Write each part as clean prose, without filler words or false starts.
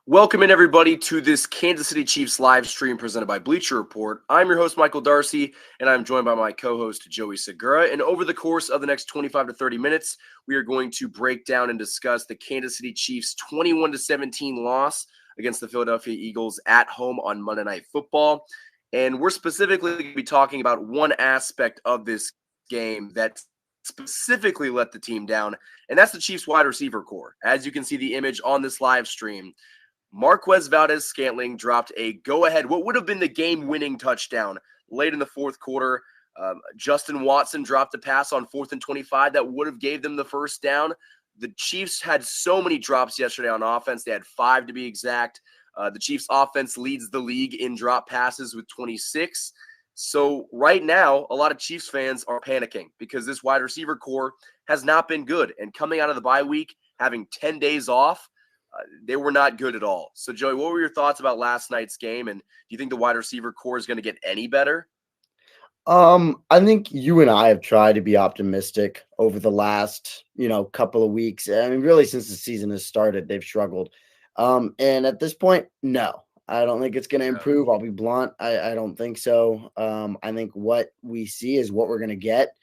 Welcome in, everybody, to this Kansas City Chiefs live stream presented by Bleacher Report. I'm your host, Michael Darcy, and I'm joined by my co-host, Joey Segura. And over the course of the next 25 to 30 minutes, we are going to break down and discuss the Kansas City Chiefs' 21-17 loss against the Philadelphia Eagles at home on Monday Night Football. And we're specifically going to be talking about one aspect of this game that specifically let the team down, and that's the Chiefs wide receiver core. As you can see the image on this live stream, Marquez Valdes-Scantling dropped a go-ahead, what would have been the game-winning touchdown late in the fourth quarter. Justin Watson dropped a pass on 4th and 25 that would have gave them the first down. The Chiefs had so many drops yesterday on offense. They had 5 to be exact. The Chiefs offense leads the league in drop passes with 26. So right now, a lot of Chiefs fans are panicking because this wide receiver core has not been good. And coming out of the bye week, having 10 days off, they were not good at all. So, Joey, what were your thoughts about last night's game? And do you think the wide receiver core is going to get any better? I think you and I have tried to be optimistic over the last, couple of weeks. I mean, really, since the season has started, they've struggled. And at this point, no, I don't think it's going to improve. I'll be blunt. I don't think so. I think what we see is what we're going to get.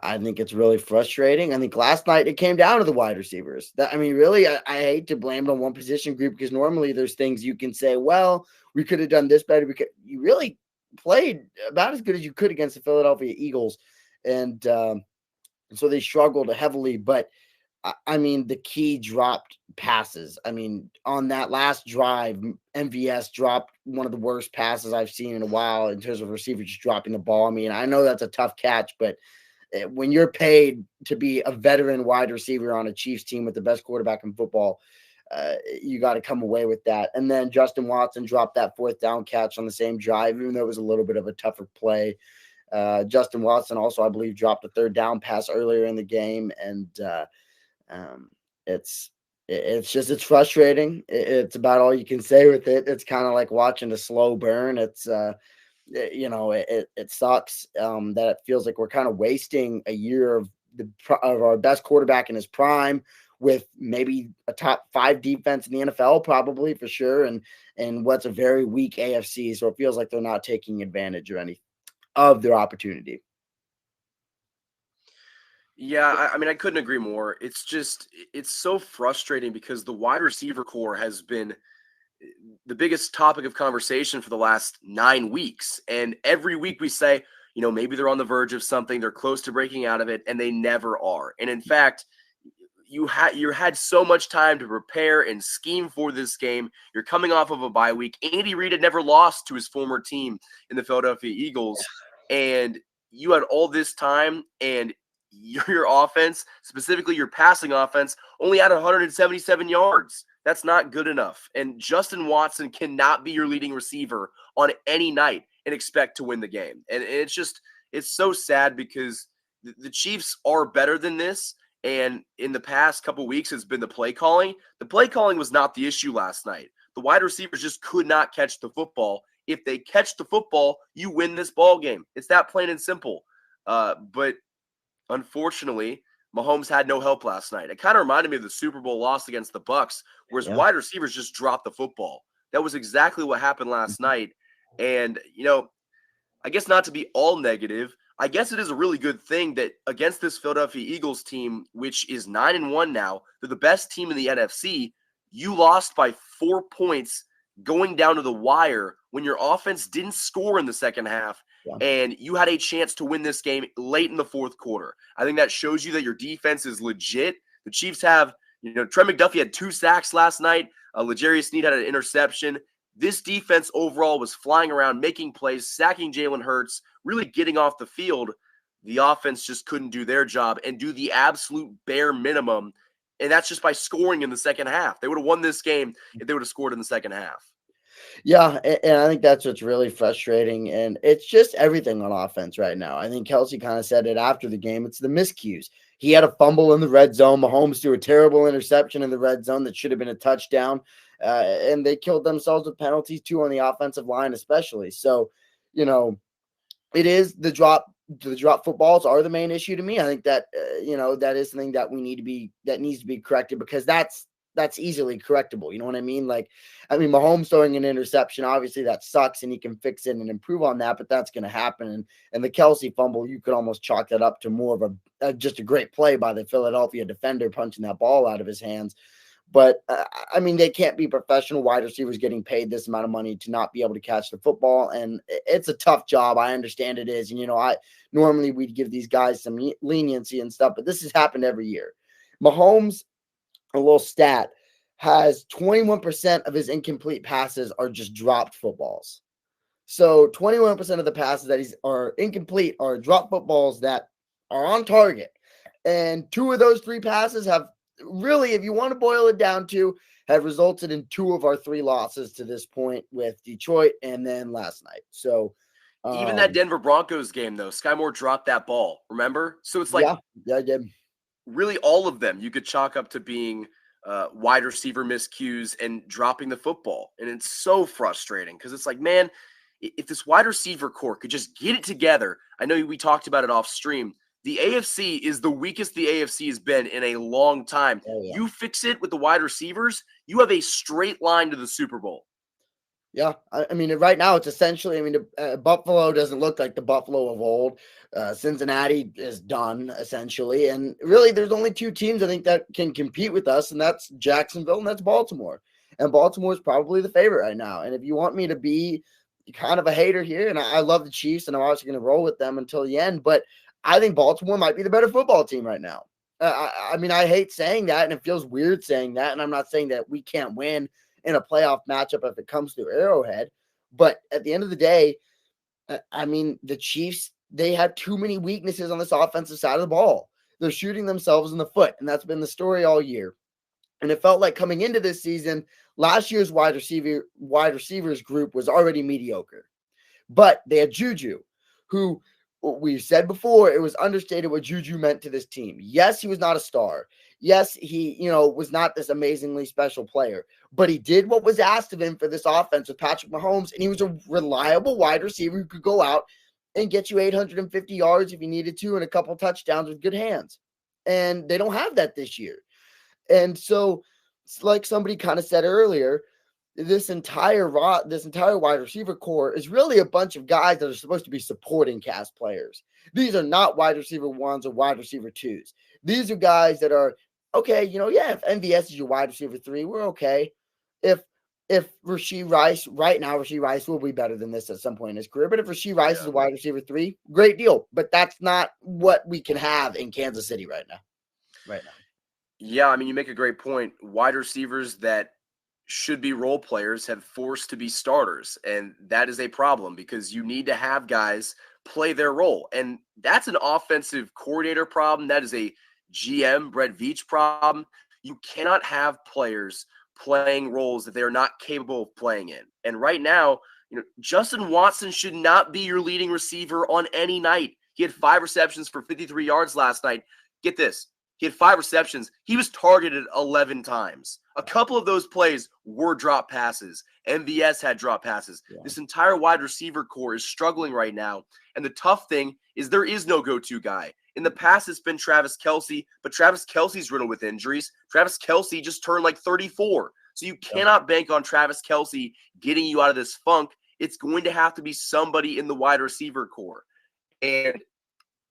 I think it's really frustrating. I think last night it came down to the wide receivers. Really, I hate to blame it on one position group because normally there's things you can say, well, we could have done this better. You really played about as good as you could against the Philadelphia Eagles. And so they struggled heavily. But, the key dropped passes. On that last drive, MVS dropped one of the worst passes I've seen in a while in terms of receivers just dropping the ball. I know that's a tough catch, but when you're paid to be a veteran wide receiver on a Chiefs team with the best quarterback in football, you got to come away with that. And then Justin Watson dropped that 4th down catch on the same drive, even though it was a little bit of a tougher play. Justin Watson also, I believe, dropped a 3rd down pass earlier in the game. And it's frustrating. It's about all you can say with it. It's kind of like watching a slow burn. It's, it sucks that it feels like we're kind of wasting a year of our best quarterback in his prime with maybe a top 5 defense in the NFL, probably for sure, and what's a very weak AFC. So it feels like they're not taking advantage of their opportunity. Yeah, I couldn't agree more. It's so frustrating because the wide receiver core has been the biggest topic of conversation for the last 9 weeks. And every week we say, maybe they're on the verge of something, they're close to breaking out of it, and they never are. And in fact, you had so much time to prepare and scheme for this game. You're coming off of a bye week. Andy Reid had never lost to his former team in the Philadelphia Eagles. And you had all this time, and your offense, specifically your passing offense, only had 177 yards. That's not good enough. And Justin Watson cannot be your leading receiver on any night and expect to win the game. And it's so sad because the Chiefs are better than this. And in the past couple weeks, it's been the play calling. The play calling was not the issue last night. The wide receivers just could not catch the football. If they catch the football, you win this ball game. It's that plain and simple. But unfortunately, Mahomes had no help last night. It kind of reminded me of the Super Bowl loss against the Bucs, where his wide receivers just dropped the football. That was exactly what happened last night. And, I guess not to be all negative, I guess it is a really good thing that against this Philadelphia Eagles team, which is 9-1 now, they're the best team in the NFC, you lost by 4 points going down to the wire when your offense didn't score in the second half. Yeah. And you had a chance to win this game late in the fourth quarter. I think that shows you that your defense is legit. The Chiefs have, Trent McDuffie had 2 sacks last night. L'Jarius Sneed had an interception. This defense overall was flying around, making plays, sacking Jalen Hurts, really getting off the field. The offense just couldn't do their job and do the absolute bare minimum. And that's just by scoring in the second half. They would have won this game if they would have scored in the second half. Yeah, and I think that's what's really frustrating, and it's just everything on offense right now. I think Kelsey kind of said it after the game. It's the miscues. He had a fumble in the red zone. Mahomes threw a terrible interception in the red zone that should have been a touchdown, and they killed themselves with penalties too on the offensive line especially. So, it is the drop footballs are the main issue to me. I think that, that is something that needs to be corrected because that's that's easily correctable. You know what I mean? Like, I mean, Mahomes throwing an interception, obviously that sucks, and he can fix it and improve on that, but that's going to happen. And the Kelsey fumble, you could almost chalk that up to more of just a great play by the Philadelphia defender punching that ball out of his hands. But I mean, they can't be professional wide receivers getting paid this amount of money to not be able to catch the football. And it's a tough job. I understand it is. And, you know, normally we'd give these guys some leniency and stuff, but this has happened every year. Mahomes, a little stat, has 21% of his incomplete passes are just dropped footballs. So 21% of the passes that are incomplete are drop footballs that are on target. And 2 of those 3 passes have really, if you want to boil it down to, have resulted in 2 of our 3 losses to this point, with Detroit and then last night. So even that Denver Broncos game, though, Sky Moore dropped that ball, remember? So it's like, yeah, I did. Really all of them you could chalk up to being wide receiver miscues and dropping the football. And it's so frustrating because it's like, man, if this wide receiver core could just get it together. I know we talked about it off stream. The AFC is the weakest the AFC has been in a long time. Oh, yeah. You fix it with the wide receivers, you have a straight line to the Super Bowl. Yeah, I mean, right now it's essentially, I mean, Buffalo doesn't look like the Buffalo of old. Cincinnati is done, essentially. And really, there's only 2 teams I think that can compete with us, and that's Jacksonville and that's Baltimore. And Baltimore is probably the favorite right now. And if you want me to be kind of a hater here, and I love the Chiefs, and I'm obviously going to roll with them until the end, but I think Baltimore might be the better football team right now. I mean, I hate saying that, and it feels weird saying that, and I'm not saying that we can't win in a playoff matchup if it comes to Arrowhead. But at the end of the day, I mean, the Chiefs, they have too many weaknesses on this offensive side of the ball. They're shooting themselves in the foot, and that's been the story all year. And it felt like coming into this season, last year's wide receivers group was already mediocre. But they had Juju, who we said before, it was understated what Juju meant to this team. Yes, he was not a star. Yes, he, was not this amazingly special player, but he did what was asked of him for this offense with Patrick Mahomes, and he was a reliable wide receiver who could go out and get you 850 yards if you needed to and a couple touchdowns with good hands. And they don't have that this year. And so, like somebody kind of said earlier, this entire wide receiver core is really a bunch of guys that are supposed to be supporting cast players. These are not wide receiver 1s or wide receiver 2s. These are guys that are okay. If MVS is your wide receiver 3, we're okay. If Rashee Rice, right now, Rashee Rice will be better than this at some point in his career. But if Rashee Rice is a wide receiver 3, great deal. But that's not what we can have in Kansas City right now. Yeah, I mean, you make a great point. Wide receivers that should be role players have forced to be starters. And that is a problem because you need to have guys play their role. And that's an offensive coordinator problem. That is a GM, Brett Veach problem. You cannot have players playing roles that they are not capable of playing in. And right now, Justin Watson should not be your leading receiver on any night. He had 5 receptions for 53 yards last night. Get this. He had 5 receptions. He was targeted 11 times. A couple of those plays were drop passes. MVS had drop passes. Yeah. This entire wide receiver core is struggling right now. And the tough thing is there is no go-to guy. In the past, it's been Travis Kelce, but Travis Kelce's riddled with injuries. Travis Kelce just turned like 34. So you cannot bank on Travis Kelce getting you out of this funk. It's going to have to be somebody in the wide receiver core. And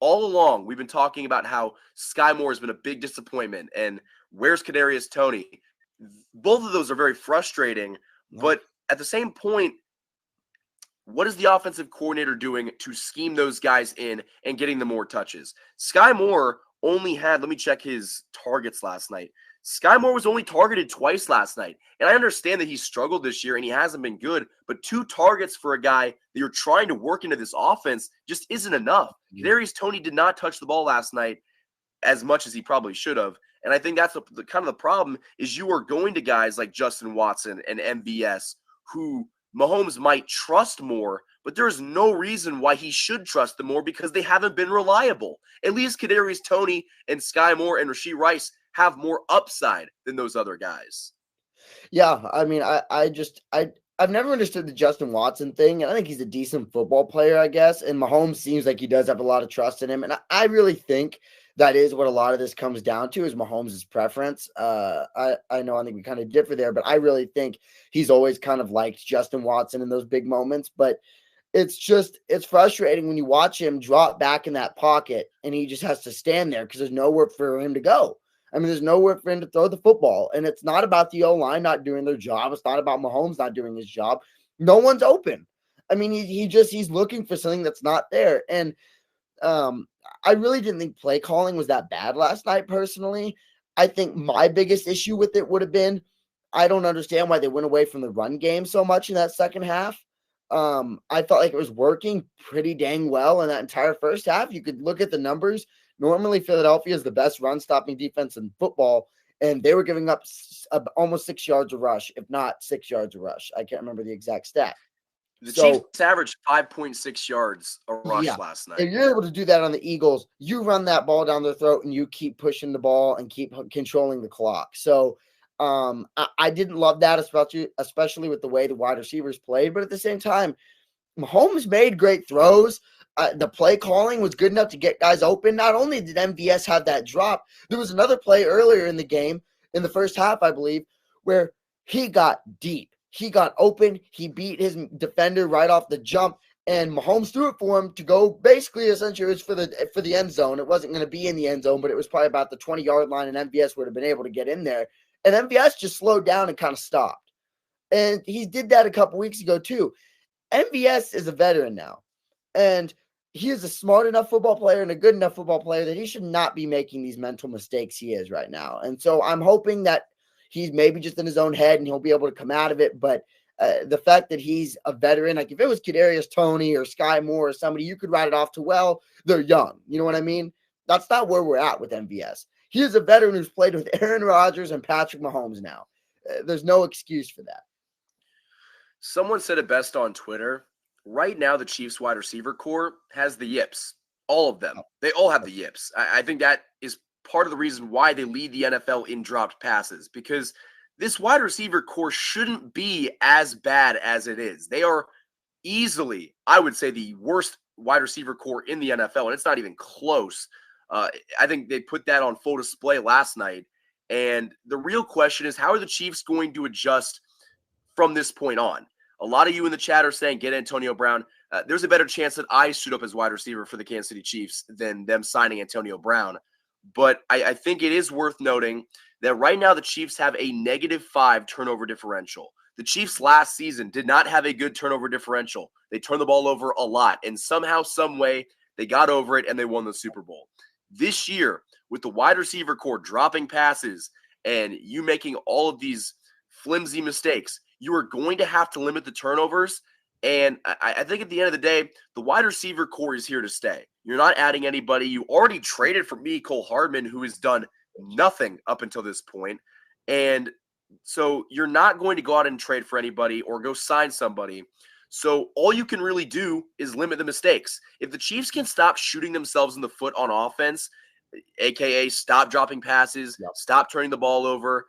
all along, we've been talking about how Sky Moore has been a big disappointment. And where's Kadarius Toney? Both of those are very frustrating. But at the same point, what is the offensive coordinator doing to scheme those guys in and getting them more touches? Sky Moore only had, let me check his targets last night. Sky Moore was only targeted twice last night. And I understand that he struggled this year and he hasn't been good, but 2 targets for a guy that you're trying to work into this offense just isn't enough. Kadarius Toney did not touch the ball last night as much as he probably should have. And I think that's the kind of the problem is you are going to guys like Justin Watson and MVS who Mahomes might trust more, but there's no reason why he should trust them more because they haven't been reliable. At least Kadarius Toney and Sky Moore and Rashee Rice have more upside than those other guys. Yeah, I mean, I've never understood the Justin Watson thing, and I think he's a decent football player, I guess. And Mahomes seems like he does have a lot of trust in him. And I really think that is what a lot of this comes down to, is Mahomes' preference. I think we kind of differ there, but I really think he's always kind of liked Justin Watson in those big moments. But it's frustrating when you watch him drop back in that pocket and he just has to stand there because there's nowhere for him to go. I mean, there's nowhere for him to throw the football. And it's not about the O-line not doing their job. It's not about Mahomes not doing his job. No one's open. I mean, he's looking for something that's not there. And I really didn't think play calling was that bad last night, personally. I think my biggest issue with it would have been, I don't understand why they went away from the run game so much in that second half. I felt like it was working pretty dang well in that entire first half. You could look at the numbers. Normally, Philadelphia is the best run-stopping defense in football, and they were giving up almost 6 yards a rush, if not 6 yards a rush. I can't remember the exact stat. The Chiefs averaged 5.6 yards a rush last night. If you're able to do that on the Eagles, you run that ball down their throat and you keep pushing the ball and keep controlling the clock. So I didn't love that, especially with the way the wide receivers played. But at the same time, Mahomes made great throws. The play calling was good enough to get guys open. Not only did MVS have that drop, there was another play earlier in the game, in the first half, I believe, where he got deep. He got open. He beat his defender right off the jump, and Mahomes threw it for him to go. Basically, essentially, it was for the end zone. It wasn't going to be in the end zone, but it was probably about the 20-yard line, and MVS would have been able to get in there. And MVS just slowed down and kind of stopped. And he did that a couple weeks ago too. MVS is a veteran now, and he is a smart enough football player and a good enough football player that he should not be making these mental mistakes he is right now. And so I'm hoping that he's maybe just in his own head and he'll be able to come out of it. But the fact that he's a veteran, like if it was Kadarius Toney or Sky Moore or somebody, you could write it off to, well, they're young. You know what I mean? That's not where we're at with MVS. He is a veteran who's played with Aaron Rodgers and Patrick Mahomes now. There's no excuse for that. Someone said it best on Twitter. Right now, the Chiefs wide receiver core has the yips. All of them. They all have the yips. I think that is part of the reason why they lead the NFL in dropped passes, because this wide receiver core shouldn't be as bad as it is. They are easily, I would say, the worst wide receiver core in the NFL, and it's not even close. I think they put that on full display last night. And the real question is, how are the Chiefs going to adjust from this point on? A lot of you in the chat are saying, get Antonio Brown. There's a better chance that I suit up as wide receiver for the Kansas City Chiefs than them signing Antonio Brown. But I think it is worth noting that right now the Chiefs have a -5 turnover differential. The Chiefs last season did not have a good turnover differential. They turned the ball over a lot, and somehow, some way, they got over it and they won the Super Bowl. This year, with the wide receiver core dropping passes and you making all of these flimsy mistakes, you are going to have to limit the turnovers. And I think at the end of the day, the wide receiver core is here to stay. You're not adding anybody. You already traded for Cole Hardman, who has done nothing up until this point. And so you're not going to go out and trade for anybody or go sign somebody. So all you can really do is limit the mistakes. If the Chiefs can stop shooting themselves in the foot on offense, aka stop dropping passes, stop turning the ball over,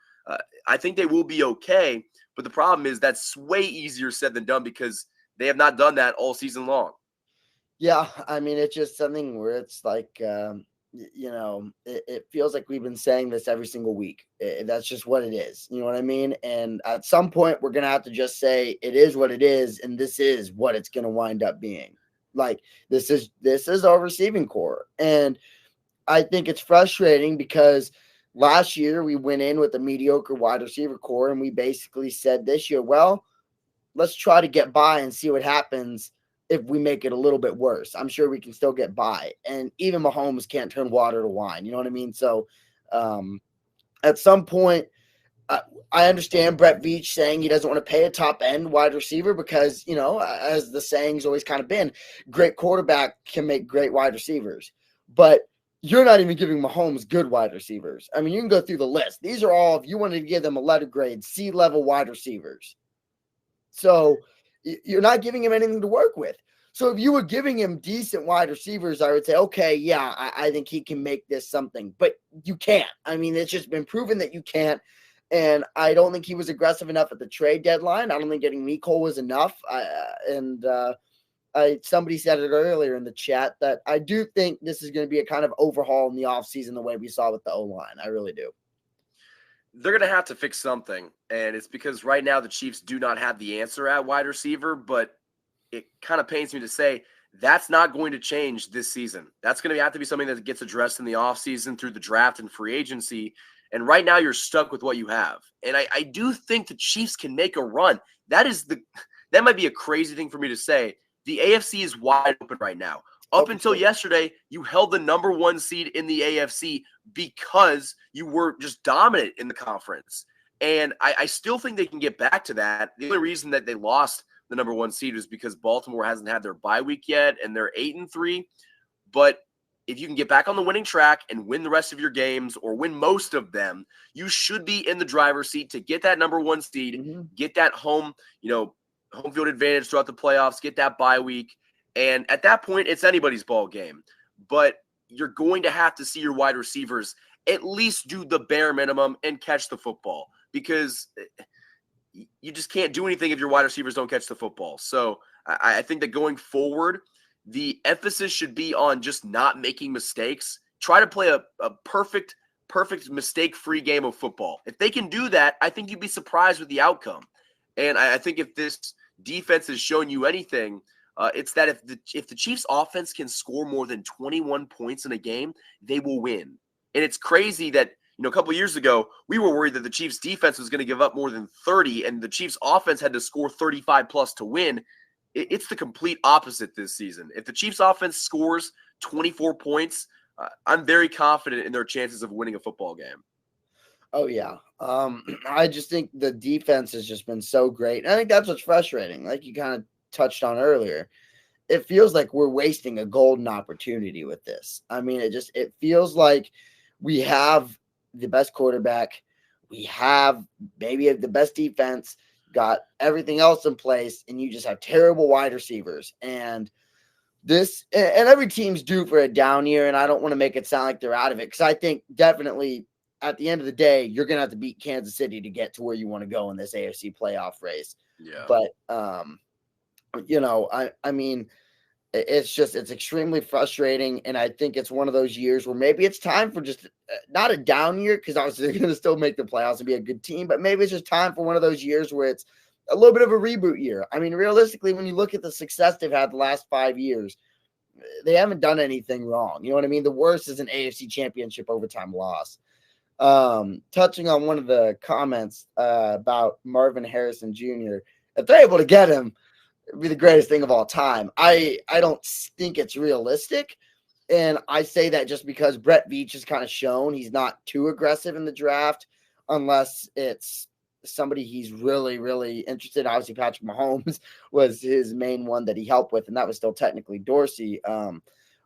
I think they will be okay. But the problem is that's way easier said than done because they have not done that all season long. Yeah, I mean, it's just something where it's like, it feels like we've been saying this every single week. That's just what it is. You know what I mean? And at some point, we're going to have to just say it is what it is, and this is what it's going to wind up being. Like, this is our receiving core. And I think it's frustrating because last year we went in with a mediocre wide receiver core, and we basically said this year, well, let's try to get by and see what happens if we make it a little bit worse. I'm sure we can still get by. And even Mahomes can't turn water to wine. You know what I mean? So at some point, I understand Brett Veach saying he doesn't want to pay a top-end wide receiver because, as the saying's always kind of been, great quarterback can make great wide receivers. But you're not even giving Mahomes good wide receivers. I mean, you can go through the list. These are all, if you wanted to give them a letter grade, C-level wide receivers. So you're not giving him anything to work with. So if you were giving him decent wide receivers, I would say, okay, yeah, I think he can make this something. But you can't. I mean, it's just been proven that you can't. And I don't think he was aggressive enough at the trade deadline. I don't think getting Cole was enough. somebody said it earlier in the chat that I do think this is going to be a kind of overhaul in the offseason the way we saw with the O-line. I really do. They're going to have to fix something, and it's because right now the Chiefs do not have the answer at wide receiver, but it kind of pains me to say that's not going to change this season. That's going to have to be something that gets addressed in the offseason through the draft and free agency, and right now you're stuck with what you have. And I do think the Chiefs can make a run. That might be a crazy thing for me to say. The AFC is wide open right now. Up until yesterday, you held the number 1 seed in the AFC because you were just dominant in the conference. And I still think they can get back to that. The only reason that they lost the number 1 seed was because Baltimore hasn't had their bye week yet, and they're 8-3. But if you can get back on the winning track and win the rest of your games or win most of them, you should be in the driver's seat to get that number 1 seed, get that home field advantage throughout the playoffs, get that bye week. And at that point, it's anybody's ball game. But you're going to have to see your wide receivers at least do the bare minimum and catch the football, because you just can't do anything if your wide receivers don't catch the football. So I think that going forward, the emphasis should be on just not making mistakes. Try to play a perfect mistake-free game of football. If they can do that, I think you'd be surprised with the outcome. And I think if this defense has shown you anything, it's that if the Chiefs offense can score more than 21 points in a game, they will win. And it's crazy that, a couple of years ago, we were worried that the Chiefs defense was going to give up more than 30 and the Chiefs offense had to score 35 plus to win. It's the complete opposite this season. If the Chiefs offense scores 24 points, I'm very confident in their chances of winning a football game. Oh, yeah. I just think the defense has just been so great. And I think that's what's frustrating. Like you kind of touched on earlier, it feels like we're wasting a golden opportunity with this. I mean, it feels like we have the best quarterback. We have maybe the best defense, got everything else in place, and you just have terrible wide receivers. And every team's due for a down year, and I don't want to make it sound like they're out of it, because I think definitely at the end of the day, you're going to have to beat Kansas City to get to where you want to go in this AFC playoff race. Yeah. But, I mean, it's extremely frustrating. And I think it's one of those years where maybe it's time for just not a down year, because obviously they're going to still make the playoffs and be a good team, but maybe it's just time for one of those years where it's a little bit of a reboot year. I mean, realistically, when you look at the success they've had the last 5 years, they haven't done anything wrong. You know what I mean? The worst is an AFC championship overtime loss. Touching on one of the comments about Marvin Harrison Jr., if they're able to get him, it'd be the greatest thing of all time. I don't think it's realistic. And I say that just because Brett Veach has kind of shown he's not too aggressive in the draft unless it's somebody he's really, really interested in. Obviously, Patrick Mahomes was his main one that he helped with, and that was still technically Dorsey.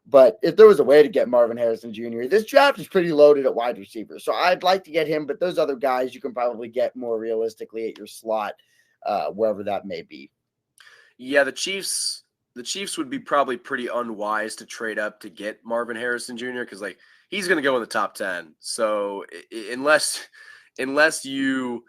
But if there was a way to get Marvin Harrison Jr., this draft is pretty loaded at wide receiver. So I'd like to get him, but those other guys you can probably get more realistically at your slot, wherever that may be. Yeah, the Chiefs would be probably pretty unwise to trade up to get Marvin Harrison Jr. because he's going to go in the top 10. So unless you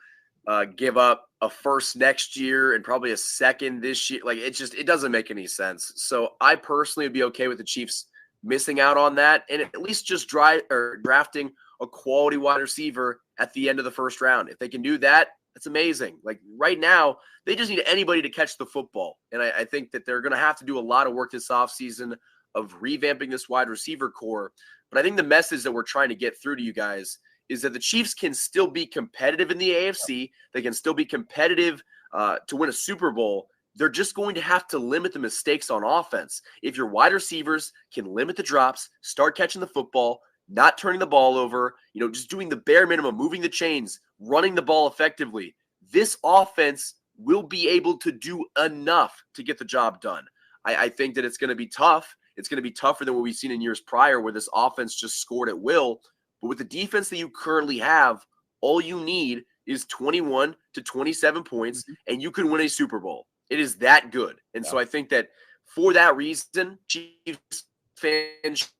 give up a first next year and probably a second this year, it doesn't make any sense. So I personally would be okay with the Chiefs missing out on that and at least just drafting a quality wide receiver at the end of the first round. If they can do that, that's amazing. Right now, they just need anybody to catch the football. And I think that they're going to have to do a lot of work this offseason of revamping this wide receiver core. But I think the message that we're trying to get through to you guys is that the Chiefs can still be competitive in the AFC. They can still be competitive to win a Super Bowl. They're just going to have to limit the mistakes on offense. If your wide receivers can limit the drops, start catching the football, not turning the ball over, just doing the bare minimum, moving the chains, running the ball effectively, this offense will be able to do enough to get the job done. I think that it's going to be tough. It's going to be tougher than what we've seen in years prior where this offense just scored at will. But with the defense that you currently have, all you need is 21 to 27 points, and you can win a Super Bowl. It is that good. And so I think that for that reason, Chiefs fans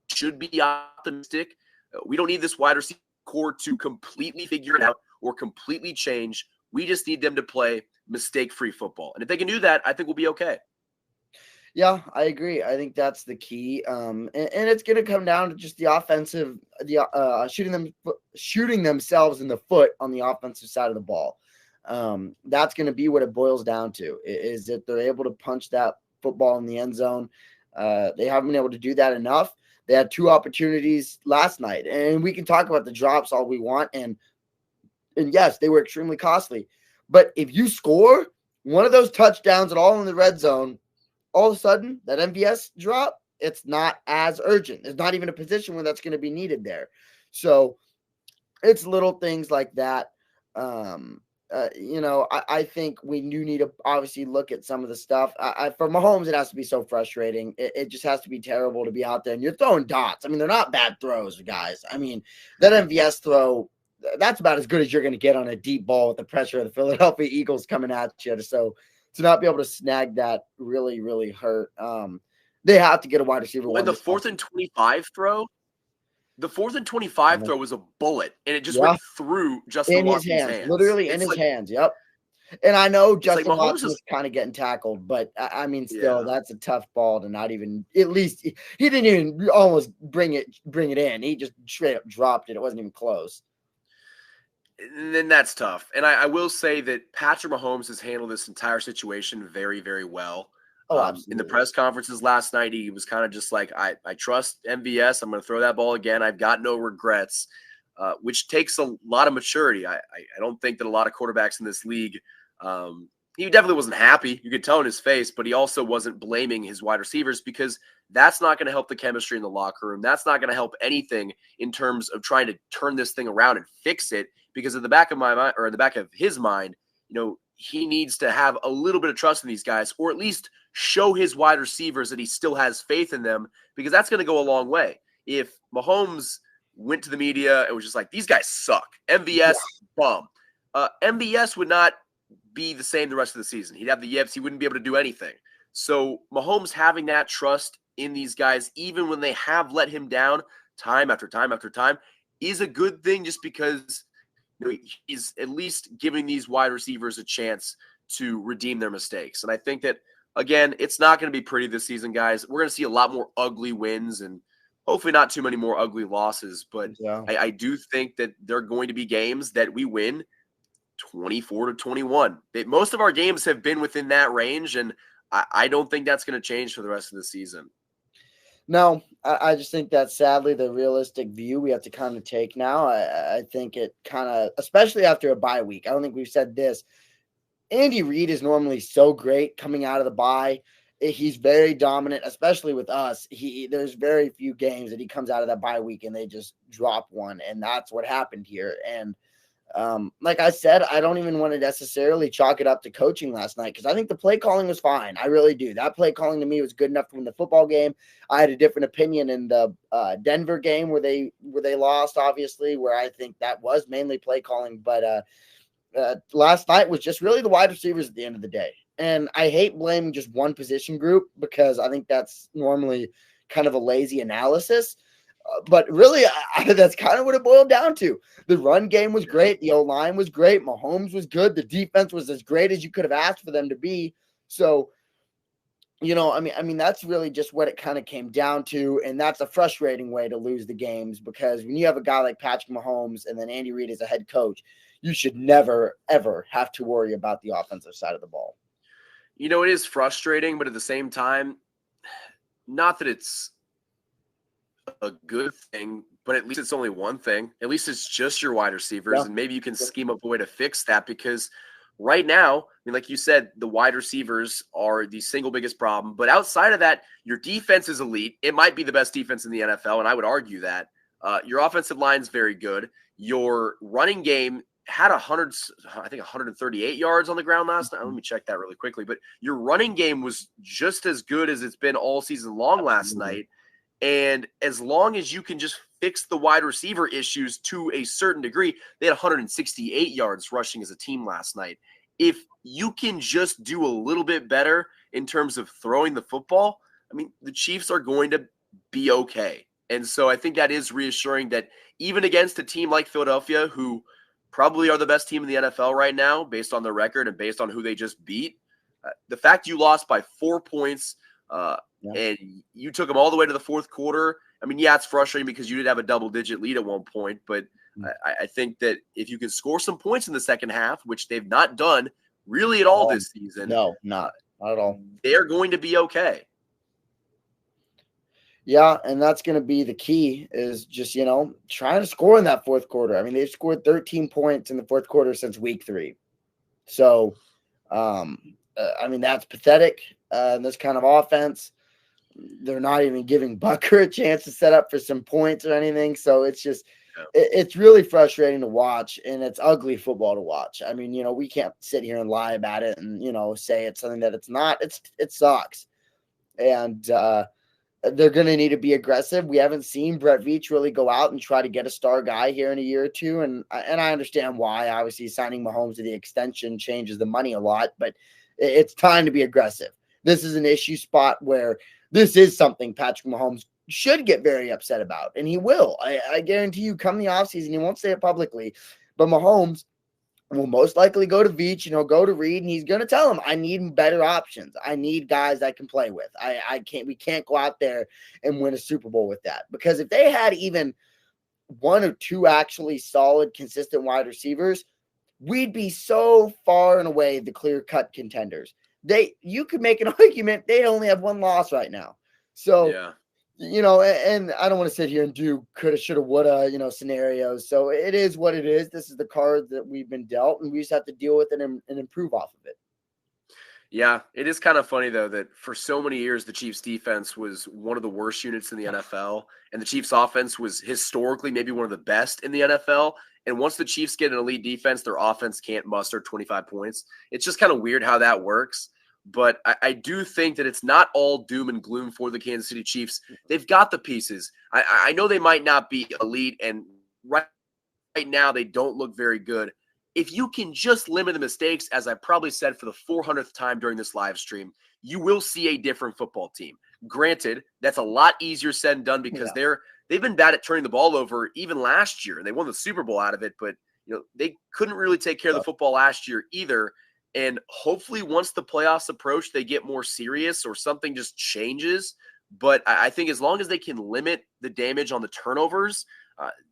should be optimistic. We don't need this wide receiver core to completely figure it out or completely change. We just need them to play mistake-free football. And if they can do that, I think we'll be okay. Yeah, I agree. I think that's the key. And it's going to come down to just the offensive, shooting themselves in the foot on the offensive side of the ball. That's going to be what it boils down to, is that they're able to punch that football in the end zone. They haven't been able to do that enough. They had 2 opportunities last night, and we can talk about the drops all we want. And yes, they were extremely costly. But if you score one of those touchdowns at all in the red zone, all of a sudden that MVS drop, it's not as urgent. There's not even a position where that's going to be needed there. So it's little things like that. I think we do need to obviously look at some of the stuff. For Mahomes, it has to be so frustrating. It just has to be terrible to be out there and you're throwing dots. I mean, they're not bad throws, guys. I mean, that MVS throw, that's about as good as you're going to get on a deep ball with the pressure of the Philadelphia Eagles coming at you. So to not be able to snag that really, really hurt. They have to get a wide receiver. When the 4th and 25 throw, the 4th and 25 throw was a bullet, and it just went through Justin Watson's hands. Literally in his hands. Yep. And I know Justin Watson was is kind of getting tackled, but I mean, still, that's a tough ball to not even. At least he didn't even almost bring it in. He just straight up dropped it. It wasn't even close. And then that's tough. And I will say that Patrick Mahomes has handled this entire situation very, very well. In the press conferences last night, he was kind of just like, I trust MVS. I'm going to throw that ball again. I've got no regrets, which takes a lot of maturity. I don't think that a lot of quarterbacks in this league, he definitely wasn't happy. You could tell in his face, but he also wasn't blaming his wide receivers because that's not going to help the chemistry in the locker room. That's not going to help anything in terms of trying to turn this thing around and fix it, because in the back of my mind, or in the back of his mind, he needs to have a little bit of trust in these guys, or at least show his wide receivers that he still has faith in them, because that's going to go a long way. If Mahomes went to the media and was just like, these guys suck, MVS, bum, MVS would not be the same the rest of the season. He'd have the yips. He wouldn't be able to do anything. So Mahomes having that trust in these guys, even when they have let him down time after time after time, is a good thing, just because he's at least giving these wide receivers a chance to redeem their mistakes. And I think that, again, it's not going to be pretty this season, guys. We're going to see a lot more ugly wins and hopefully not too many more ugly losses. But I do think that there are going to be games that we win 24-21. Most of our games have been within that range, and I don't think that's going to change for the rest of the season. No, I just think that's sadly the realistic view we have to kind of take now. I think it kind of, especially after a bye week, I don't think we've said this. Andy Reid is normally so great coming out of the bye. He's very dominant, especially with us. There's very few games that he comes out of that bye week and they just drop one, and that's what happened here. And like I said, I don't even want to necessarily chalk it up to coaching last night, because I think the play calling was fine. I really do. That play calling to me was good enough to win the football game. I had a different opinion in the Denver game where they lost, obviously, where I think that was mainly play calling. But last night was just really the wide receivers at the end of the day. And I hate blaming just one position group, because I think that's normally kind of a lazy analysis. But really, that's kind of what it boiled down to. The run game was great. The O-line was great. Mahomes was good. The defense was as great as you could have asked for them to be. So, I mean, that's really just what it kind of came down to. And that's a frustrating way to lose the games, because when you have a guy like Patrick Mahomes and then Andy Reid as a head coach, you should never, ever have to worry about the offensive side of the ball. It is frustrating, but at the same time, not that it's a good thing, but at least it's only one thing. At least it's just your wide receivers, and maybe you can scheme up a way to fix that, because right now, I mean, like you said, the wide receivers are the single biggest problem. But outside of that, your defense is elite. It might be the best defense in the NFL, and I would argue that. Your offensive line is very good. Your running game had 138 yards on the ground last night. Let me check that really quickly. But your running game was just as good as it's been all season long last night. And as long as you can just fix the wide receiver issues to a certain degree, they had 168 yards rushing as a team last night. If you can just do a little bit better in terms of throwing the football, I mean, the Chiefs are going to be okay. And so I think that is reassuring that even against a team like Philadelphia, who probably are the best team in the NFL right now, based on their record and based on who they just beat, the fact you lost by 4 points Yeah. And you took them all the way to the fourth quarter. I mean, yeah, it's frustrating because you did have a double-digit lead at one point, but I think that if you can score some points in the second half, which they've not done really at all this season, No, not at all. they're going to be okay. Yeah, and that's going to be the key is just, trying to score in that fourth quarter. I mean, they've scored 13 points in the fourth quarter since week 3. So, I mean, that's pathetic. This kind of offense, they're not even giving Bucker a chance to set up for some points or anything. So it's just, it's really frustrating to watch, and it's ugly football to watch. I mean, we can't sit here and lie about it and, say it's something that it's not. It sucks. And, they're going to need to be aggressive. We haven't seen Brett Veach really go out and try to get a star guy here in a year or two. And I understand why. Obviously, signing Mahomes to the extension changes the money a lot, but it's time to be aggressive. This is an issue spot where this is something Patrick Mahomes should get very upset about, and he will. I guarantee you, come the offseason, he won't say it publicly, but Mahomes will most likely go to Veach, go to Reed, and he's going to tell him, I need better options. I need guys I can play with. We can't go out there and win a Super Bowl with that. Because if they had even 1 or 2 actually solid, consistent wide receivers, we'd be so far and away the clear-cut contenders. You could make an argument they only have 1 loss right now. So, yeah. And I don't want to sit here and do coulda, shoulda, woulda, scenarios. So it is what it is. This is the card that we've been dealt, and we just have to deal with it and improve off of it. Yeah, it is kind of funny, though, that for so many years, the Chiefs defense was one of the worst units in the NFL, and the Chiefs offense was historically maybe one of the best in the NFL. And once the Chiefs get an elite defense, their offense can't muster 25 points. It's just kind of weird how that works. But I do think that it's not all doom and gloom for the Kansas City Chiefs. They've got the pieces. I know they might not be elite, and right now they don't look very good. If you can just limit the mistakes, as I probably said for the 400th time during this live stream, you will see a different football team. Granted, that's a lot easier said than done because they've been bad at turning the ball over even last year, and they won the Super Bowl out of it, but they couldn't really take care of the football last year either. And hopefully once the playoffs approach, they get more serious or something just changes. But I think as long as they can limit the damage on the turnovers,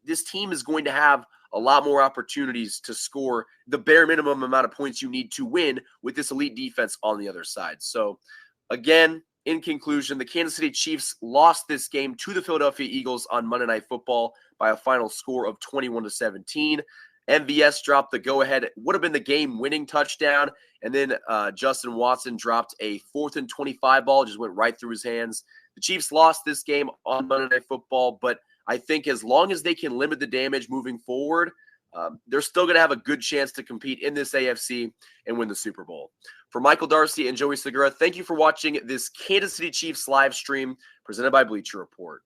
this team is going to have a lot more opportunities to score the bare minimum amount of points you need to win with this elite defense on the other side. So again, in conclusion, the Kansas City Chiefs lost this game to the Philadelphia Eagles on Monday Night Football by a final score of 21-17. MVS dropped the go-ahead. It would have been the game-winning touchdown. And then Justin Watson dropped a 4th and 25 ball, just went right through his hands. The Chiefs lost this game on Monday Night Football, but I think as long as they can limit the damage moving forward, they're still going to have a good chance to compete in this AFC and win the Super Bowl. For Michael Darcy and Joey Segura, thank you for watching this Kansas City Chiefs live stream presented by Bleacher Report.